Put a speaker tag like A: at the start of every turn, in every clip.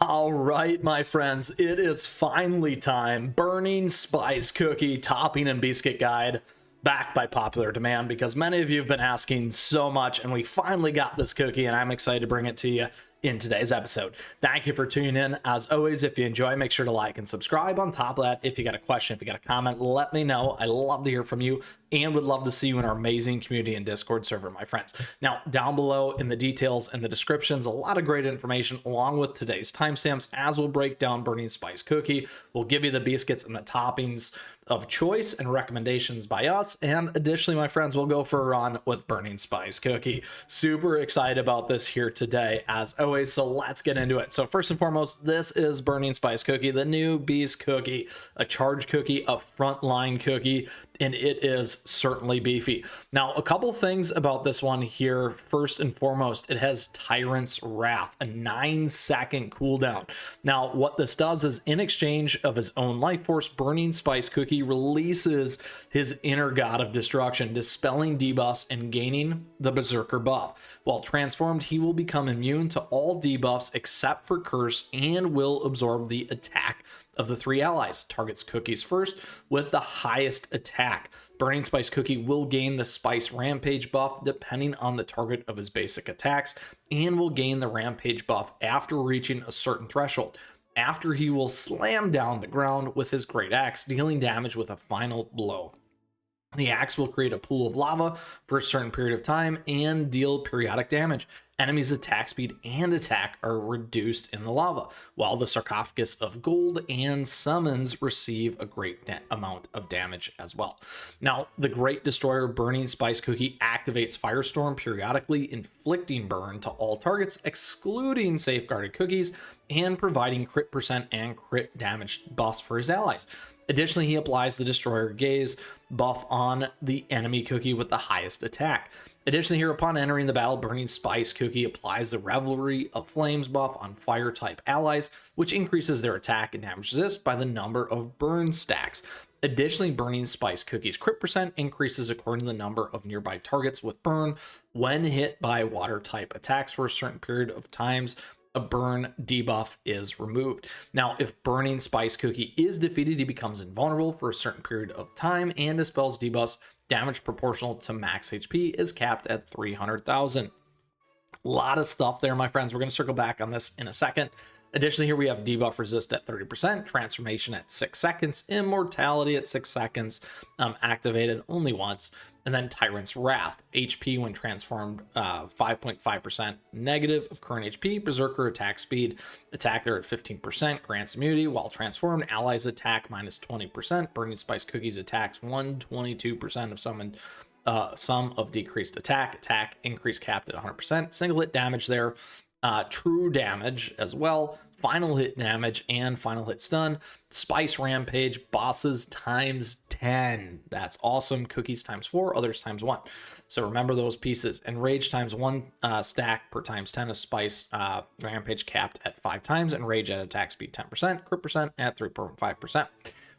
A: All right, my friends, it is finally time. Burning Spice Cookie Topping and Beascuit Guide, back by popular demand because many of you have been asking so much, and we finally got this cookie, and I'm excited to bring it to you in today's episode. Thank you for tuning in. As always, if you enjoy, make sure to like and subscribe. On top of that, if you got a question, if you got a comment, let me know. I love to hear from you and would love to see you in our amazing community and Discord server, my friends. Now, down below in the details and the descriptions, a lot of great information along with today's timestamps as we'll break down Burning Spice Cookie. We'll give you the biscuits and the toppings of choice and recommendations by us, and additionally, my friends, we'll go for a run with Burning Spice Cookie. Super excited about this here today as always, so let's get into it. So first and foremost, this is Burning Spice Cookie, the new Beast cookie, a charge cookie, a frontline cookie, and it is certainly beefy. Now, a couple things about this one here. First and foremost, it has Tyrant's Wrath, a 9-second cooldown. Now, what this does is in exchange of his own life force, Burning Spice Cookie releases his inner god of destruction, dispelling debuffs and gaining the Berserker buff. While transformed, he will become immune to all debuffs except for Curse and will absorb the attack of the 3 allies. Targets cookies first with the highest attack. Burning Spice Cookie will gain the Spice Rampage buff depending on the target of his basic attacks, and will gain the Rampage buff after reaching a certain threshold. After, he will slam down the ground with his great axe, dealing damage with a final blow. The axe will create a pool of lava for a certain period of time and deal periodic damage. Enemies' attack speed and attack are reduced in the lava, while the sarcophagus of gold and summons receive a great amount of damage as well. Now, the Great Destroyer Burning Spice Cookie activates Firestorm periodically, inflicting burn to all targets, excluding safeguarded cookies, and providing crit percent and crit damage buffs for his allies. Additionally, he applies the Destroyer Gaze buff on the enemy cookie with the highest attack. Additionally, here upon entering the battle, Burning Spice Cookie applies the Revelry of Flames buff on fire type allies, which increases their attack and damage resist by the number of burn stacks. Additionally, Burning Spice Cookie's crit percent increases according to the number of nearby targets with burn when hit by water type attacks for a certain period of times. A burn debuff is removed. Now, if Burning Spice Cookie is defeated, he becomes invulnerable for a certain period of time and dispels debuffs. Damage proportional to max HP is capped at 300,000. A lot of stuff there, my friends. We're going to circle back on this in a second. Additionally, here we have debuff resist at 30%, transformation at 6 seconds, immortality at 6 seconds, activated only once, and then Tyrant's Wrath, HP when transformed 5.5% negative of current HP, Berserker attack speed, attack there at 15%, grants immunity, while transformed, allies attack minus 20%, Burning Spice Cookies attacks 122% of summoned sum of decreased attack increase capped at 100%, single hit damage there, true damage as well, final hit damage and final hit stun, Spice Rampage, bosses times 10. That's awesome. Cookies times 4, others times 1. So remember those pieces. And rage times 1 stack per times 10 of Spice Rampage capped at 5 times, and rage at attack speed 10%, crit percent at 3.5%.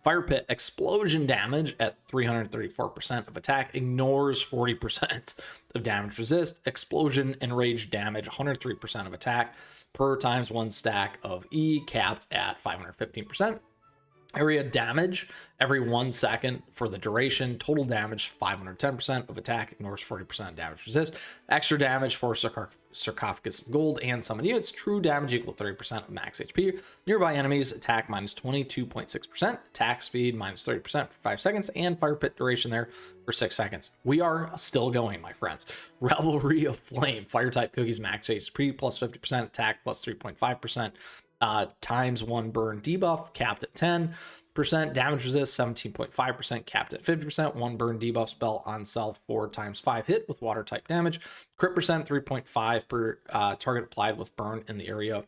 A: Fire Pit explosion damage at 334% of attack, ignores 40% of damage resist. Explosion and rage damage 103% of attack per times 1 stack of E, capped at 515%. Area damage every 1 second for the duration. Total damage 510% of attack, ignores 40% of damage resist. Extra damage for sarcophagus of gold and summon units. True damage equal 30% of max HP. Nearby enemies attack minus 22.6%, attack speed minus 30% for 5 seconds, and fire pit duration there for 6 seconds. We are still going, my friends. Revelry of Flame, fire type cookies, max HP plus 50%, attack plus 3.5%. Times 1 burn debuff capped at 10%, damage resist 17.5%, capped at 50%, 1 burn debuff spell on self 4 times 5 hit with water type damage, crit percent 3.5 per target applied with burn in the area,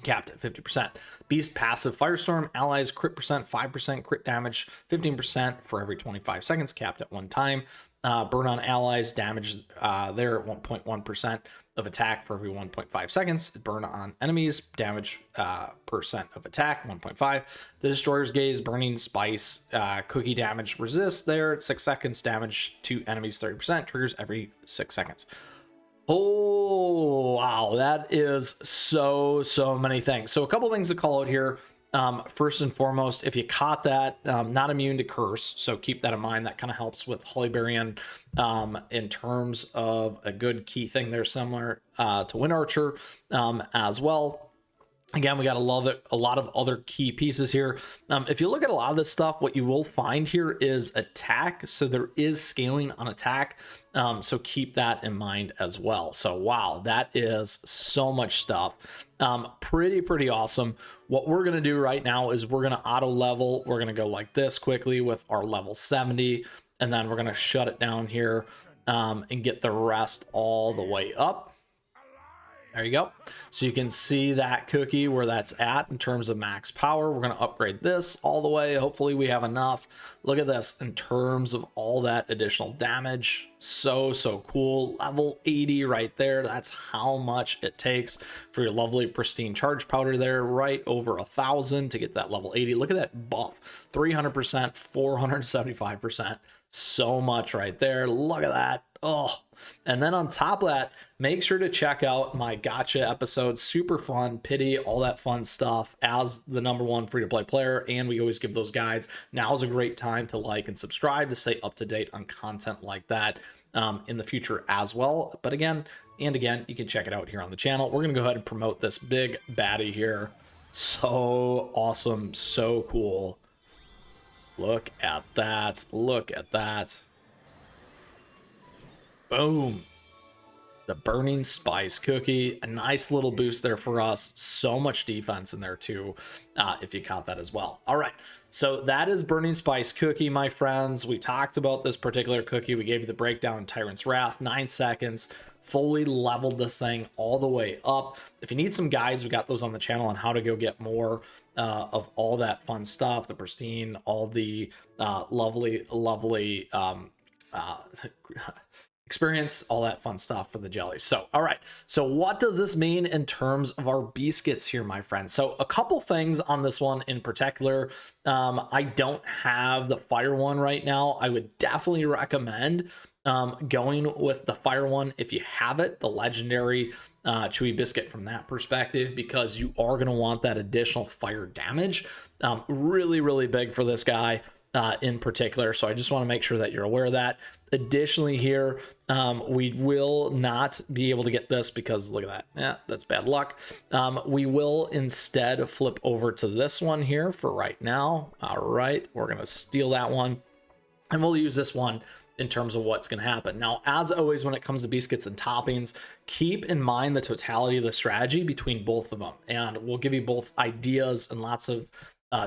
A: capped at 50%. Beast passive Firestorm, allies crit percent 5%, crit damage 15% for every 25 seconds, capped at 1 time. Burn on allies, damage there at 1.1% of attack for every 1.5 seconds. Burn on enemies, damage percent of attack 1.5. The Destroyer's Gaze, Burning Spice Cookie damage resist there at 6 seconds. Damage to enemies 30%, triggers every 6 seconds. Oh, wow. That is so many things. So a couple things to call out here. First and foremost, if you caught that, not immune to curse. So keep that in mind. That kind of helps with Hollybarian in terms of a good key thing there, similar to Wind Archer as well. Again, we got a lot of other key pieces here. If you look at a lot of this stuff, what you will find here is attack. So there is scaling on attack. So keep that in mind as well. So wow, that is so much stuff. Pretty awesome. What we're going to do right now is we're going to auto level. We're going to go like this quickly with our level 70. And then we're going to shut it down here and get the rest all the way up. There you go. So you can see that cookie where that's at in terms of max power. We're going to upgrade this all the way. Hopefully we have enough. Look at this in terms of all that additional damage. So cool. Level 80 right there. That's how much it takes for your lovely pristine charge powder there. Right over 1,000 to get that level 80. Look at that buff. 300%, 475%. So much right there. Look at that. Oh, and then on top of that, make sure to check out my gotcha episode. Super fun, pity, all that fun stuff as the #1 free-to-play player. And we always give those guides. Now is a great time to like and subscribe to stay up to date on content like that in the future as well. But again, you can check it out here on the channel. We're going to go ahead and promote this big baddie here. So awesome. So cool. Look at that. Look at that. Boom. The Burning Spice Cookie. A nice little boost there for us. So much defense in there too, if you caught that as well. All right. So that is Burning Spice Cookie, my friends. We talked about this particular cookie. We gave you the breakdown, Tyrant's Wrath, 9 seconds. Fully leveled this thing all the way up. If you need some guides, we got those on the channel on how to go get more of all that fun stuff, the pristine, all the lovely experience, all that fun stuff for the jelly. So all right, so what does this mean in terms of our Beascuits here, my friends? So a couple things on this one in particular. I don't have the fire one right now. I would definitely recommend going with the fire one if you have it, the legendary chewy biscuit from that perspective, because you are going to want that additional fire damage. Really big for this guy in particular. So I just want to make sure that you're aware of that. Additionally here, we will not be able to get this because look at that. Yeah, that's bad luck. We will instead flip over to this one here for right now. All right, we're going to steal that one and we'll use this one in terms of what's going to happen. Now, as always, when it comes to Beascuits and toppings, keep in mind the totality of the strategy between both of them. And we'll give you both ideas and lots of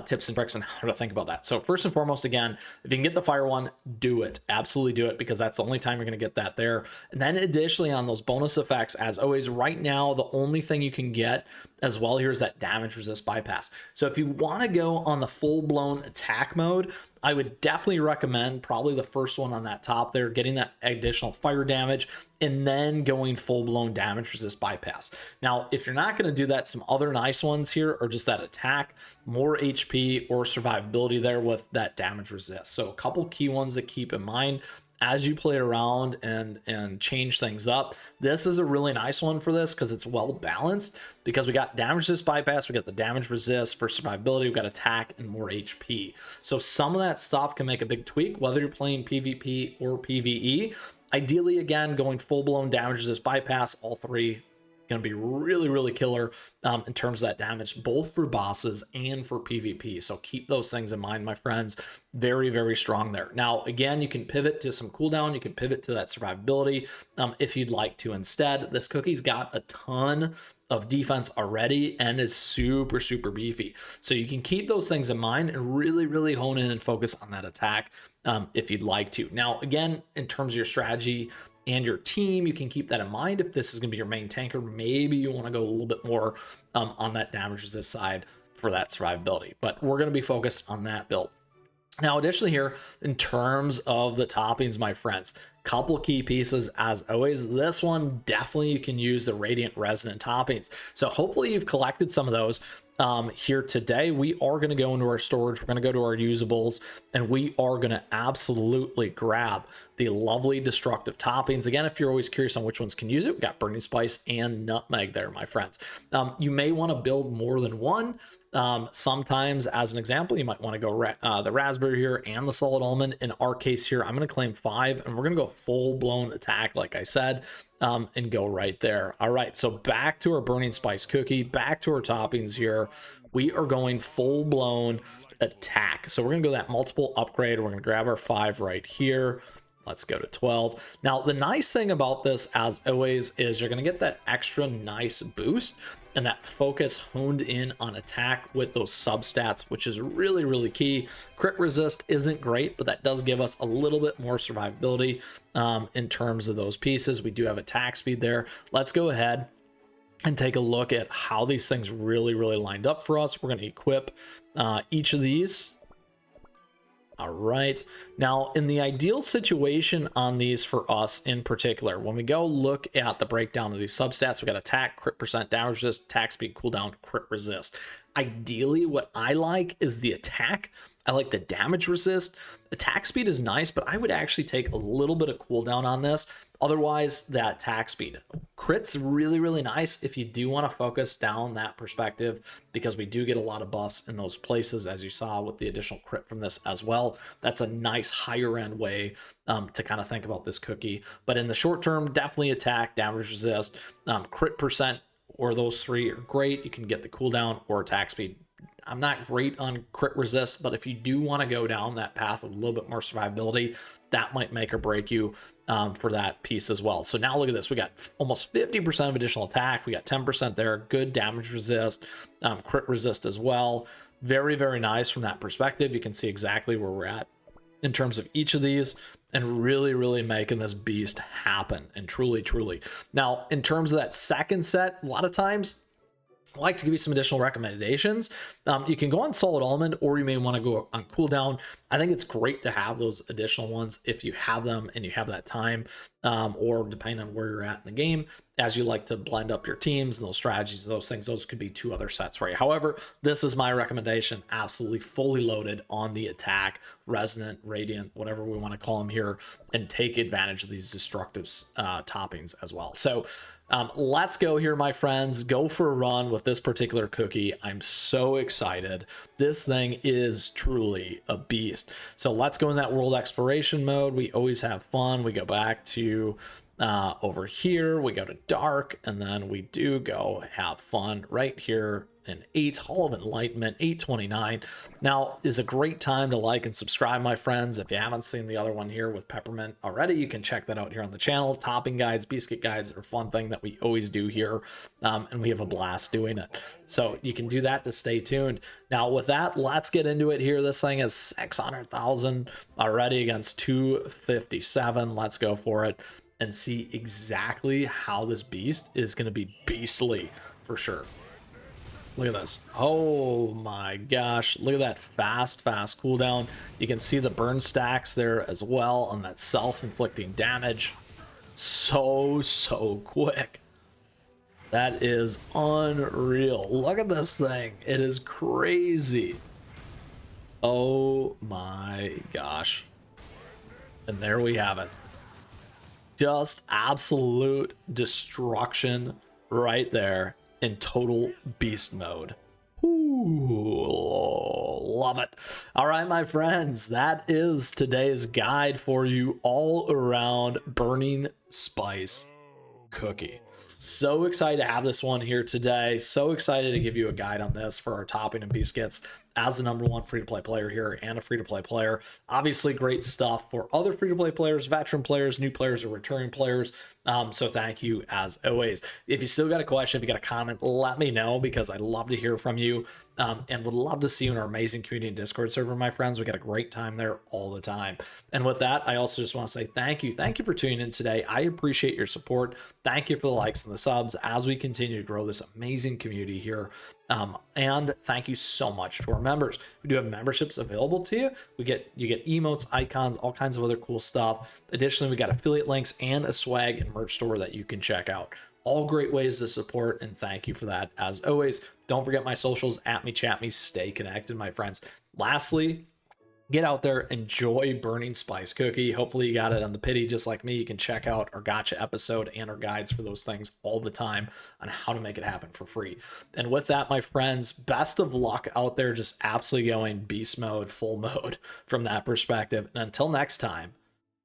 A: tips and tricks on how to think about that. So first and foremost, again, if you can get the fire one, do it. Absolutely do it, because that's the only time you're going to get that there. And then additionally on those bonus effects, as always, right now, the only thing you can get as well here is that damage resist bypass. So if you want to go on the full-blown attack mode, I would definitely recommend probably the first one on that top there, getting that additional fire damage and then going full-blown damage resist bypass. Now, if you're not going to do that, some other nice ones here are just that attack, more HP or survivability there with that damage resist. So a couple key ones to keep in mind as you play around and change things up. This is a really nice one for this because it's well balanced, because we got damage resist bypass, we got the damage resist for survivability, we got attack and more HP. So some of that stuff can make a big tweak whether you're playing PvP or PvE. Ideally, again, going full-blown damage resist bypass, all three going to be really killer in terms of that damage, both for bosses and for PvP. So keep those things in mind, my friends. Very strong there. Now, again, you can pivot to some cooldown. You can pivot to that survivability if you'd like to. Instead, this cookie's got a ton of defense already and is super beefy. So you can keep those things in mind and really hone in and focus on that attack if you'd like to. Now, again, in terms of your strategy and your team, you can keep that in mind. If this is going to be your main tanker, maybe you want to go a little bit more on that damage resist side for that survivability, but we're going to be focused on that build. Now, additionally here, in terms of the toppings, my friends, couple key pieces as always. This one, definitely you can use the Radiant Resonant toppings. So hopefully you've collected some of those. here today. We are going to go into our storage. We're going to go to our usables, and we are going to absolutely grab the lovely destructive toppings. Again, if you're always curious on which ones can use it, we got burning spice and nutmeg there, my friends. You may want to build more than one. Sometimes, as an example, you might want to go the raspberry here and the solid almond. In our case here, I'm going to claim 5, and we're going to go full-blown attack, like I said, and go right there. All right, so back to our burning spice cookie, back to our toppings here. We are going full-blown attack. So we're going to go that multiple upgrade. We're going to grab our 5 right here. Let's go to 12. Now, the nice thing about this, as always, is you're going to get that extra nice boost and that focus honed in on attack with those substats, which is really, really key. Crit resist isn't great, but that does give us a little bit more survivability in terms of those pieces. We do have attack speed there. Let's go ahead and take a look at how these things really, really lined up for us. We're going to equip each of these. All right, now in the ideal situation on these for us in particular, when we go look at the breakdown of these substats, we got attack, crit percent, damage resist, attack speed, cooldown, crit resist. Ideally, what I like is the attack. I like the damage resist. Attack speed is nice, but I would actually take a little bit of cooldown on this. Otherwise, that attack speed. Crit's really, really nice if you do want to focus down that perspective, because we do get a lot of buffs in those places, as you saw with the additional crit from this as well. That's a nice higher end way to kind of think about this cookie. But in the short term, definitely attack, damage resist, crit percent, or those 3 are great. You can get the cooldown or attack speed. I'm not great on crit resist, but if you do want to go down that path of a little bit more survivability, that might make or break you for that piece as well. So now look at this. We got almost 50% of additional attack. We got 10% there. Good damage resist, crit resist as well. Very, very nice from that perspective. You can see exactly where we're at in terms of each of these, and really, really making this beast happen. And truly, truly. Now, in terms of that second set, a lot of times, I like to give you some additional recommendations. You can go on solid almond, or you may want to go on cooldown. I think it's great to have those additional ones if you have them and you have that time, or depending on where you're at in the game, as you like to blend up your teams and those strategies and those things. Those could be 2 other sets for you. However, this is my recommendation, absolutely fully loaded on the attack, resonant, radiant, whatever we want to call them here, and take advantage of these destructive toppings as well. So let's go here, my friends. Go for a run with this particular cookie. I'm so excited. This thing is truly a beast. So let's go in that world exploration mode. We always have fun. We go back to over here. We go to dark, and then we do go have fun right here in 8 Hall of Enlightenment, 829. Now is a great time to like and subscribe, my friends. If you haven't seen the other one here with peppermint already, you can check that out here on the channel. Topping guides, biscuit guides are a fun thing that we always do here, and we have a blast doing it. So you can do that to stay tuned. Now with that, let's get into it here. This thing is 600,000 already against 257. Let's go for it and see exactly how this beast is going to be beastly for sure. Look at this. Oh my gosh. Look at that fast cooldown. You can see the burn stacks there as well on that self-inflicting damage. So quick. That is unreal. Look at this thing. It is crazy. Oh my gosh. And there we have it. Just absolute destruction right there in total beast mode. Ooh, love it. All right, my friends, that is today's guide for you all around burning spice cookie. So excited to have this one here today. So excited to give you a guide on this for our topping and biscuits as the #1 free-to-play player here and a free-to-play player. Obviously great stuff for other free-to-play players, veteran players, new players, or returning players. So thank you as always. If you still got a question, if you got a comment, let me know, because I'd love to hear from you, and would love to see you in our amazing community and Discord server, my friends. We got a great time there all the time. And with that, I also just want to say thank you. Thank you for tuning in today. I appreciate your support. Thank you for the likes and the subs as we continue to grow this amazing community here. And thank you so much to our members. We do have memberships available to you. You get emotes, icons, all kinds of other cool stuff. Additionally, we got affiliate links and a swag and merch store that you can check out. All great ways to support, and thank you for that. As always, don't forget my socials, at me, chat me, stay connected, my friends. Lastly, get out there, enjoy Burning Spice Cookie. Hopefully you got it on the pity just like me. You can check out our gotcha episode and our guides for those things all the time on how to make it happen for free. And with that, my friends, best of luck out there, just absolutely going beast mode, full mode from that perspective. And until next time,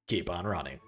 A: keep on running.